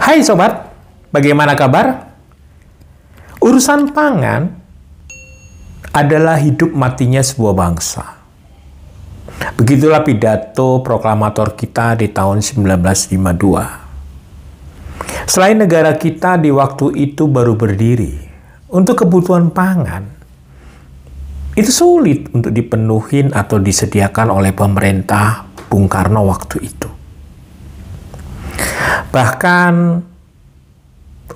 Hai sobat, bagaimana kabar? Urusan pangan adalah hidup matinya sebuah bangsa. Begitulah pidato proklamator kita di tahun 1952. Selain negara kita di waktu itu baru berdiri, untuk kebutuhan pangan, itu sulit untuk dipenuhin atau disediakan oleh pemerintah Bung Karno waktu itu. Bahkan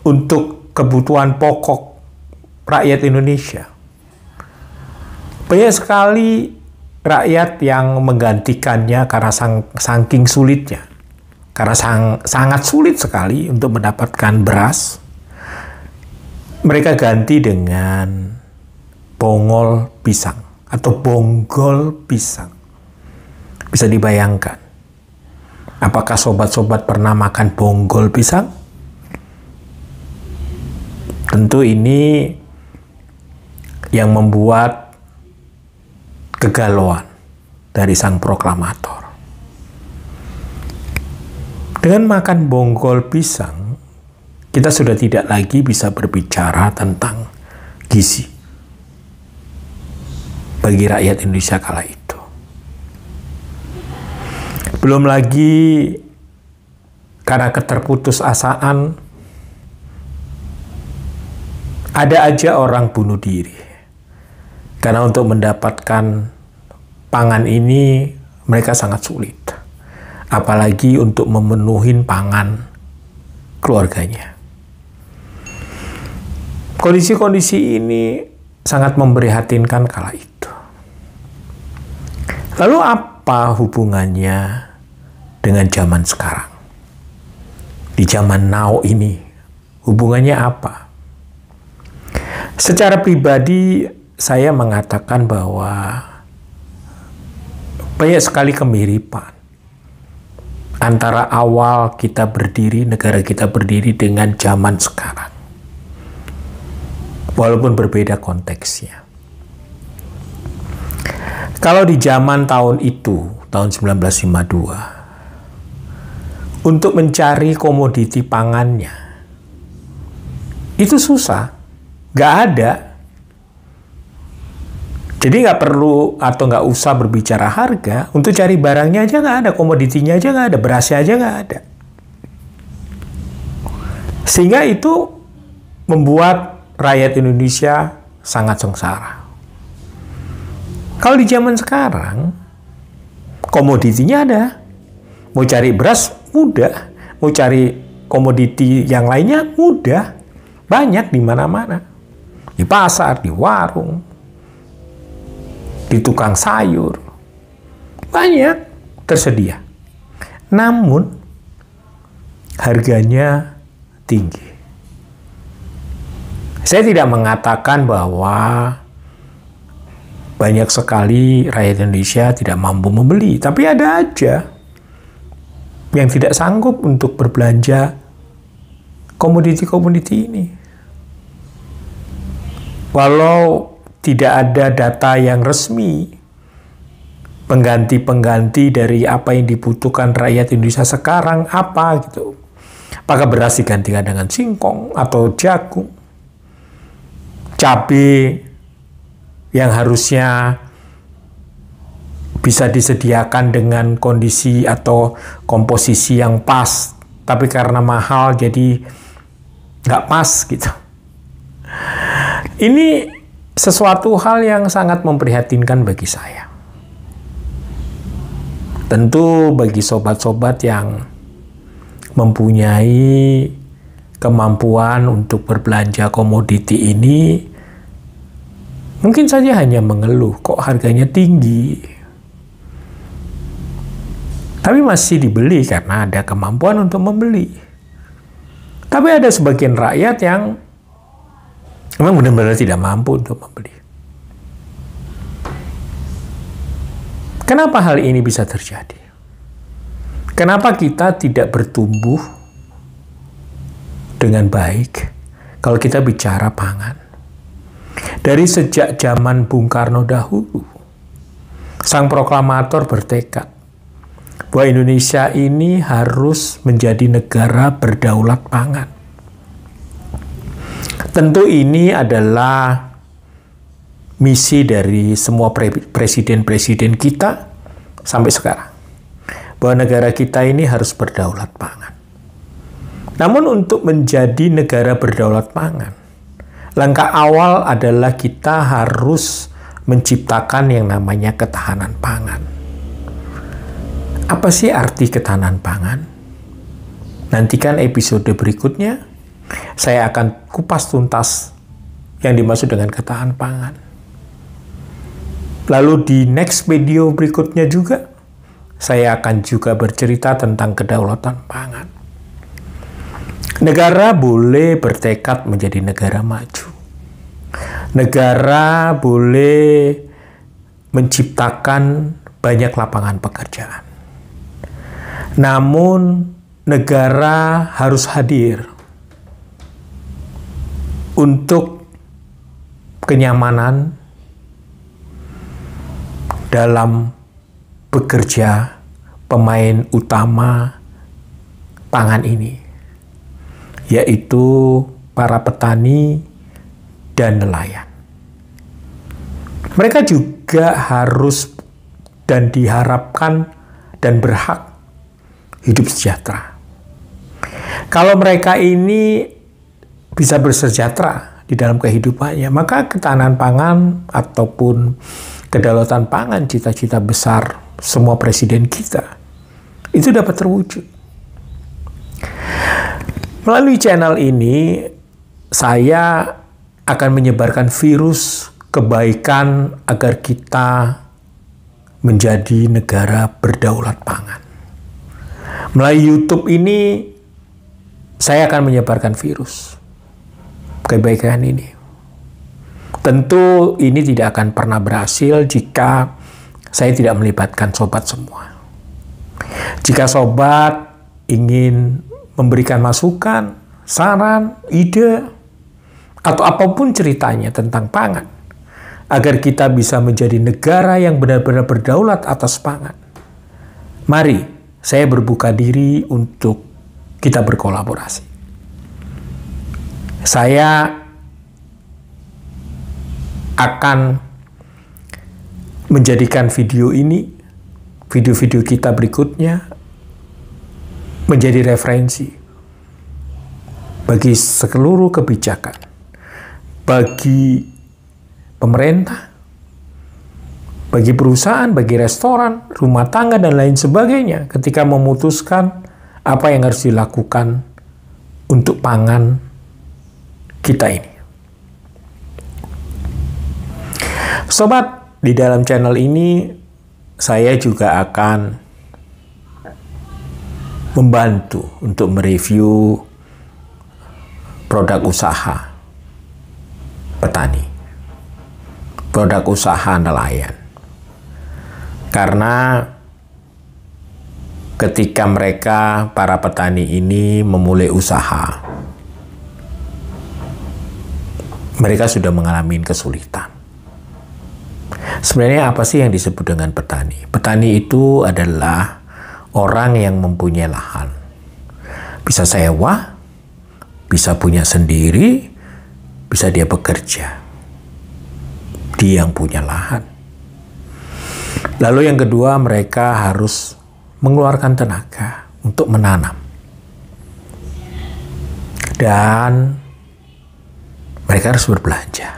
untuk kebutuhan pokok rakyat Indonesia, banyak sekali rakyat yang menggantikannya karena saking sulitnya. Karena sangat sulit sekali untuk mendapatkan beras, mereka ganti dengan bongol pisang atau bonggol pisang. Bisa dibayangkan, apakah sobat-sobat pernah makan bonggol pisang? Tentu ini yang membuat kegalauan dari sang proklamator. Dengan makan bonggol pisang, kita sudah tidak lagi bisa berbicara tentang gizi bagi rakyat Indonesia kala itu. Belum lagi karena keterputusasaan, ada aja orang bunuh diri. Karena untuk mendapatkan pangan ini mereka sangat sulit. Apalagi untuk memenuhi pangan keluarganya. Kondisi-kondisi ini sangat memprihatinkan kala itu. Lalu apa hubungannya dengan zaman sekarang? Di zaman now ini, hubungannya apa? Secara pribadi, saya mengatakan bahwa banyak sekali kemiripan antara awal kita berdiri, negara kita berdiri dengan zaman sekarang. Walaupun berbeda konteksnya. Kalau di zaman tahun itu, tahun 1952, untuk mencari komoditi pangannya, itu susah, nggak ada. Jadi nggak perlu atau nggak usah berbicara harga, untuk cari barangnya aja nggak ada, komoditinya aja nggak ada, berasnya aja nggak ada. Sehingga itu membuat rakyat Indonesia sangat sengsara. Kalau di zaman sekarang, komoditinya ada. Mau cari beras mudah, mau cari komoditi yang lainnya mudah, banyak di mana-mana, di pasar, di warung, di tukang sayur, banyak tersedia. Namun, harganya tinggi. Saya tidak mengatakan bahwa banyak sekali rakyat Indonesia tidak mampu membeli, tapi ada aja yang tidak sanggup untuk berbelanja komoditi-komoditi ini. Walau tidak ada data yang resmi, pengganti-pengganti dari apa yang dibutuhkan rakyat Indonesia sekarang apa gitu. Apakah beras digantikan dengan singkong atau jagung, cabai yang harusnya bisa disediakan dengan kondisi atau komposisi yang pas, tapi karena mahal jadi nggak pas gitu. Ini sesuatu hal yang sangat memprihatinkan bagi saya. Tentu bagi sobat-sobat yang mempunyai kemampuan untuk berbelanja komoditi ini, mungkin saja hanya mengeluh, kok harganya tinggi. Tapi masih dibeli karena ada kemampuan untuk membeli. Tapi ada sebagian rakyat yang memang benar-benar tidak mampu untuk membeli. Kenapa hal ini bisa terjadi? Kenapa kita tidak bertumbuh dengan baik kalau kita bicara pangan? Dari sejak zaman Bung Karno dahulu, sang proklamator bertekad bahwa Indonesia ini harus menjadi negara berdaulat pangan. Tentu ini adalah misi dari semua presiden-presiden kita sampai sekarang. Bahwa negara kita ini harus berdaulat pangan. Namun untuk menjadi negara berdaulat pangan, langkah awal adalah kita harus menciptakan yang namanya ketahanan pangan. Apa sih arti ketahanan pangan? Nantikan episode berikutnya, saya akan kupas tuntas yang dimaksud dengan ketahanan pangan. Lalu di next video berikutnya juga, saya akan juga bercerita tentang kedaulatan pangan. Negara boleh bertekad menjadi negara maju. Negara boleh menciptakan banyak lapangan pekerjaan. Namun, negara harus hadir untuk kenyamanan dalam bekerja pemain utama pangan ini, yaitu para petani dan nelayan. Mereka juga harus dan diharapkan dan berhak hidup sejahtera. Kalau mereka ini bisa bersejahtera di dalam kehidupannya, maka ketahanan pangan ataupun kedaulatan pangan, cita-cita besar semua presiden kita, itu dapat terwujud. Melalui channel ini, saya akan menyebarkan virus kebaikan agar kita menjadi negara berdaulat pangan. Melalui YouTube ini, saya akan menyebarkan virus kebaikan ini. Tentu ini tidak akan pernah berhasil jika saya tidak melibatkan sobat semua. Jika sobat ingin memberikan masukan, saran, ide, atau apapun ceritanya tentang pangan, agar kita bisa menjadi negara yang benar-benar berdaulat atas pangan, mari saya berbuka diri untuk kita berkolaborasi. Saya akan menjadikan video ini, video-video kita berikutnya, menjadi referensi bagi seluruh kebijakan, bagi pemerintah, bagi perusahaan, bagi restoran, rumah tangga, dan lain sebagainya ketika memutuskan apa yang harus dilakukan untuk pangan kita ini. Sobat, di dalam channel ini saya juga akan membantu untuk mereview produk usaha petani, produk usaha nelayan. Karena ketika mereka, para petani ini memulai usaha, mereka sudah mengalami kesulitan. Sebenarnya apa sih yang disebut dengan petani? Petani itu adalah orang yang mempunyai lahan. Bisa sewa, bisa punya sendiri, bisa dia bekerja. Dia yang punya lahan. Lalu yang kedua, mereka harus mengeluarkan tenaga untuk menanam. Dan mereka harus berbelanja.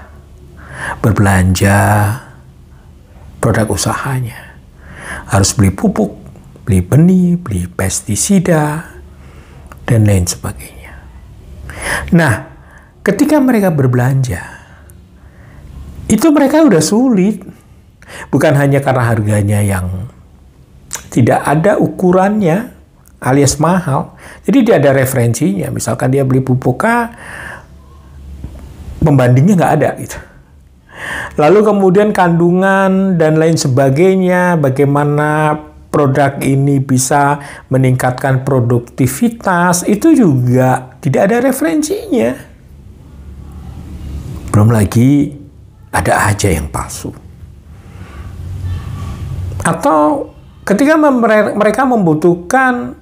Berbelanja produk usahanya. Harus beli pupuk, beli benih, beli pestisida, dan lain sebagainya. Nah, ketika mereka berbelanja, itu mereka udah sulit. Bukan hanya karena harganya yang tidak ada ukurannya, alias mahal. Jadi dia ada referensinya. Misalkan dia beli pupuk A, pembandingnya nggak ada gitu. Lalu kemudian kandungan dan lain sebagainya, bagaimana produk ini bisa meningkatkan produktivitas, itu juga tidak ada referensinya. Belum lagi ada aja yang palsu. Atau Ketika mereka membutuhkan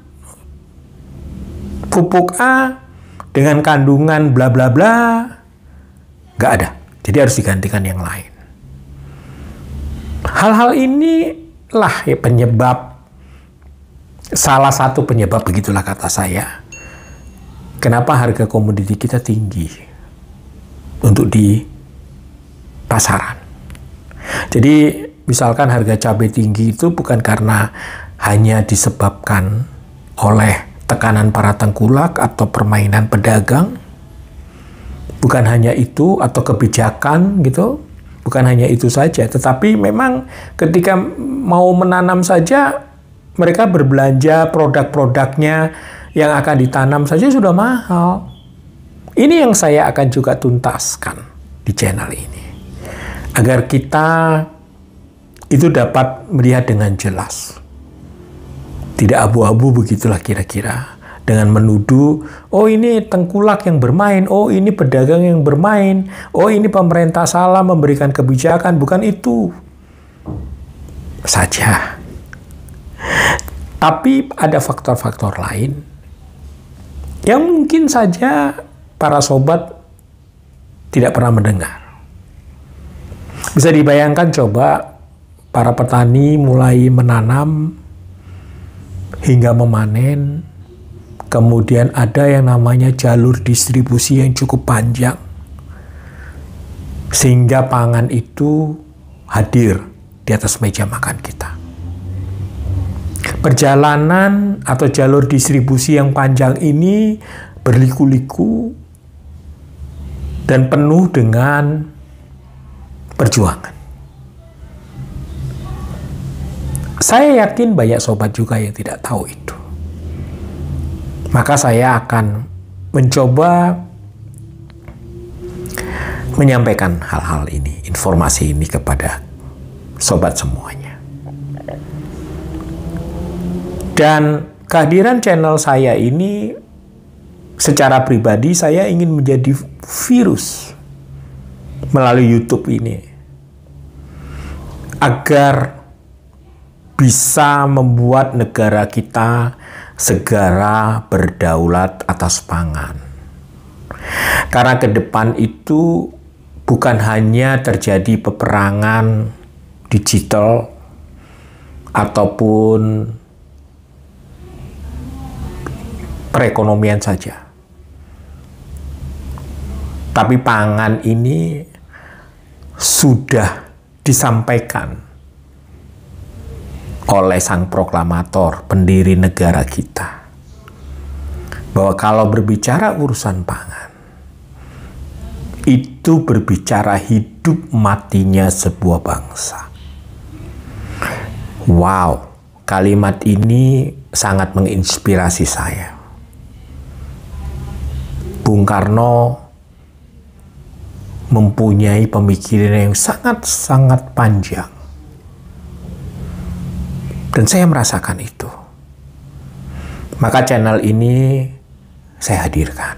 pupuk A dengan kandungan bla bla bla, nggak ada. Jadi harus digantikan yang lain. Hal-hal inilah ya penyebab, salah satu penyebab, begitulah kata saya, kenapa harga komoditi kita tinggi untuk di pasaran. Jadi misalkan harga cabai tinggi itu bukan karena hanya disebabkan oleh tekanan para tengkulak atau permainan pedagang, bukan hanya itu, atau kebijakan gitu, bukan hanya itu saja, tetapi memang ketika mau menanam saja mereka berbelanja produk-produknya yang akan ditanam saja sudah mahal. Ini yang saya akan juga tuntaskan di channel ini, agar kita itu dapat melihat dengan jelas. Tidak abu-abu begitulah kira-kira. Dengan menuduh, oh ini tengkulak yang bermain, oh ini pedagang yang bermain, oh ini pemerintah salah memberikan kebijakan. Bukan itu saja. Tapi ada faktor-faktor lain yang mungkin saja para sobat tidak pernah mendengar. Bisa dibayangkan coba, para petani mulai menanam hingga memanen, kemudian ada yang namanya jalur distribusi yang cukup panjang, sehingga pangan itu hadir di atas meja makan kita. Perjalanan atau jalur distribusi yang panjang ini berliku-liku dan penuh dengan perjuangan. Saya yakin banyak sobat juga yang tidak tahu itu. Maka saya akan mencoba menyampaikan hal-hal ini, informasi ini kepada sobat semuanya. Dan kehadiran channel saya ini secara pribadi saya ingin menjadi virus melalui YouTube ini, agar bisa membuat negara kita segera berdaulat atas pangan. Karena ke depan itu bukan hanya terjadi peperangan digital ataupun perekonomian saja. Tapi pangan ini sudah disampaikan oleh sang proklamator, pendiri negara kita, bahwa kalau berbicara urusan pangan, itu berbicara hidup matinya sebuah bangsa. Wow, kalimat ini sangat menginspirasi saya. Bung Karno mempunyai pemikiran yang sangat-sangat panjang. Dan saya merasakan itu. Maka channel ini saya hadirkan.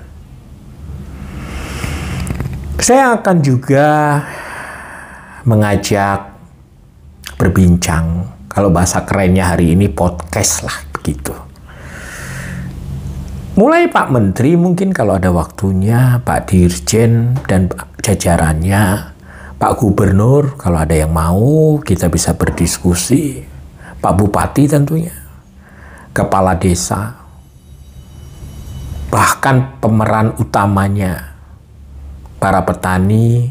Saya akan juga mengajak berbincang, kalau bahasa kerennya hari ini podcast lah begitu. Mulai Pak Menteri, mungkin kalau ada waktunya, Pak Dirjen dan jajarannya, Pak Gubernur, kalau ada yang mau kita bisa berdiskusi. Pak Bupati tentunya, Kepala Desa, bahkan pemeran utamanya para petani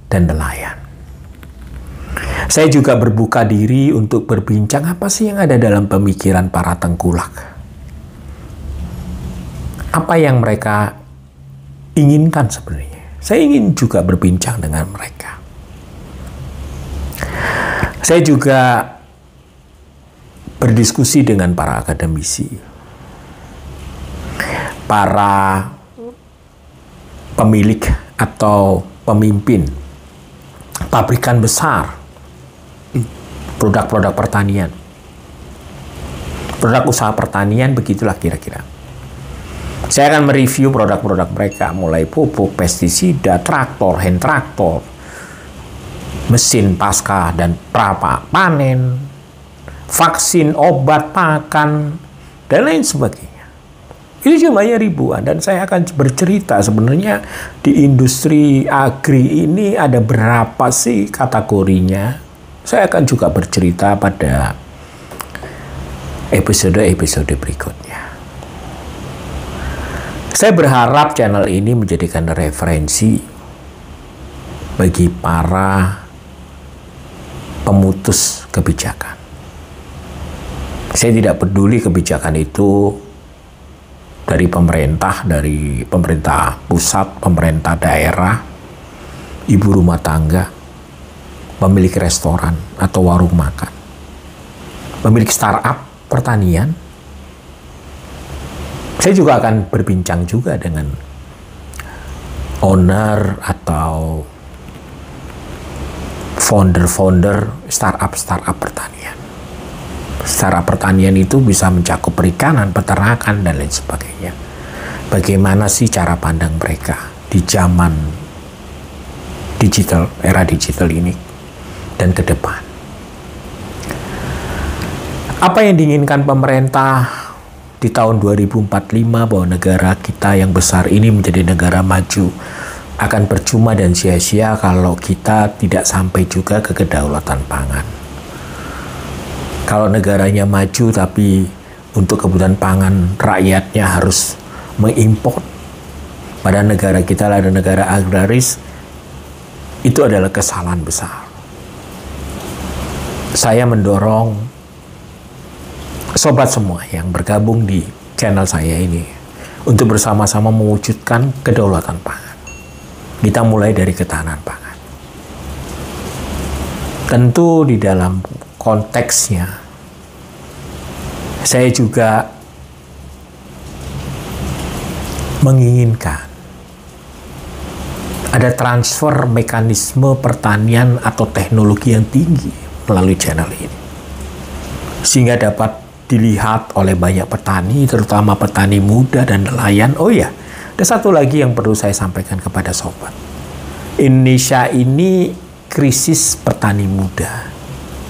dan nelayan. Saya juga berbuka diri untuk berbincang apa sih yang ada dalam pemikiran para tengkulak. Apa yang mereka inginkan sebenarnya. Saya ingin juga berbincang dengan mereka. Saya juga berdiskusi dengan para akademisi, para pemilik atau pemimpin pabrikan besar produk-produk pertanian, produk usaha pertanian, begitulah kira-kira. Saya akan mereview produk-produk mereka, mulai pupuk, pestisida, traktor, hand traktor, mesin pasca dan pra panen, vaksin, obat, pakan, dan lain sebagainya. Itu jumlahnya ribuan, dan saya akan bercerita sebenarnya di industri agri ini ada berapa sih kategorinya. Saya akan juga bercerita pada episode-episode berikutnya. Saya berharap channel ini menjadikan referensi bagi para pemutus kebijakan. Saya tidak peduli kebijakan itu dari pemerintah pusat, pemerintah daerah, ibu rumah tangga, pemilik restoran atau warung makan, pemilik startup pertanian. Saya juga akan berbincang juga dengan owner atau founder startup pertanian. Startup pertanian itu bisa mencakup perikanan, peternakan, dan lain sebagainya. Bagaimana sih cara pandang mereka di zaman digital, era digital ini dan ke depan? Apa yang diinginkan pemerintah di tahun 2045 bahwa negara kita yang besar ini menjadi negara maju akan percuma dan sia-sia kalau kita tidak sampai juga ke kedaulatan pangan. Kalau negaranya maju tapi untuk kebutuhan pangan rakyatnya harus mengimpor, pada negara kita ada negara agraris, itu adalah kesalahan besar. Saya mendorong sobat semua yang bergabung di channel saya ini untuk bersama-sama mewujudkan kedaulatan pangan. Kita mulai dari ketahanan pangan. Tentu di dalam konteksnya saya juga menginginkan ada transfer mekanisme pertanian atau teknologi yang tinggi melalui channel ini, sehingga dapat dilihat oleh banyak petani, terutama petani muda dan nelayan. Oh ya, ada satu lagi yang perlu saya sampaikan kepada sobat. Indonesia ini krisis petani muda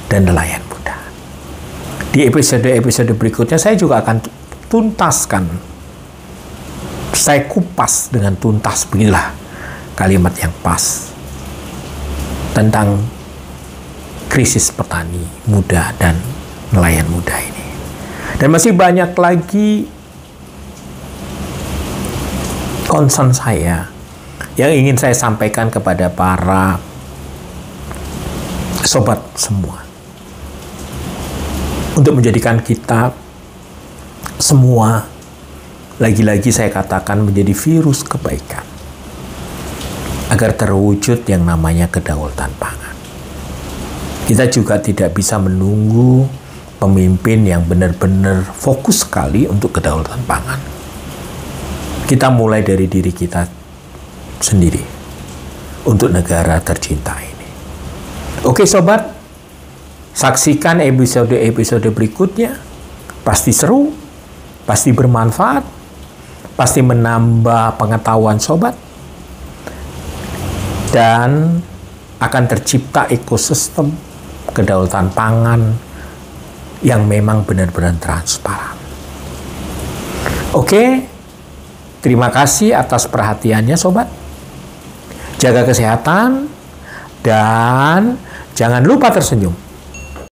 dan nelayan muda. Di episode-episode berikutnya saya juga akan tuntaskan, saya kupas dengan tuntas, beginilah kalimat yang pas tentang krisis petani muda dan nelayan muda ini. Dan masih banyak lagi concern saya yang ingin saya sampaikan kepada para sobat semua, untuk menjadikan kita semua, lagi-lagi saya katakan, menjadi virus kebaikan, agar terwujud yang namanya kedaulatan pangan. Kita juga tidak bisa menunggu pemimpin yang benar-benar fokus sekali untuk kedaulatan pangan. Kita mulai dari diri kita sendiri untuk negara tercinta ini. Oke sobat, saksikan episode-episode berikutnya. Pasti seru, pasti bermanfaat, pasti menambah pengetahuan sobat, dan akan tercipta ekosistem kedaulatan pangan yang memang benar-benar transparan. Oke, terima kasih atas perhatiannya sobat. Jaga kesehatan dan jangan lupa tersenyum.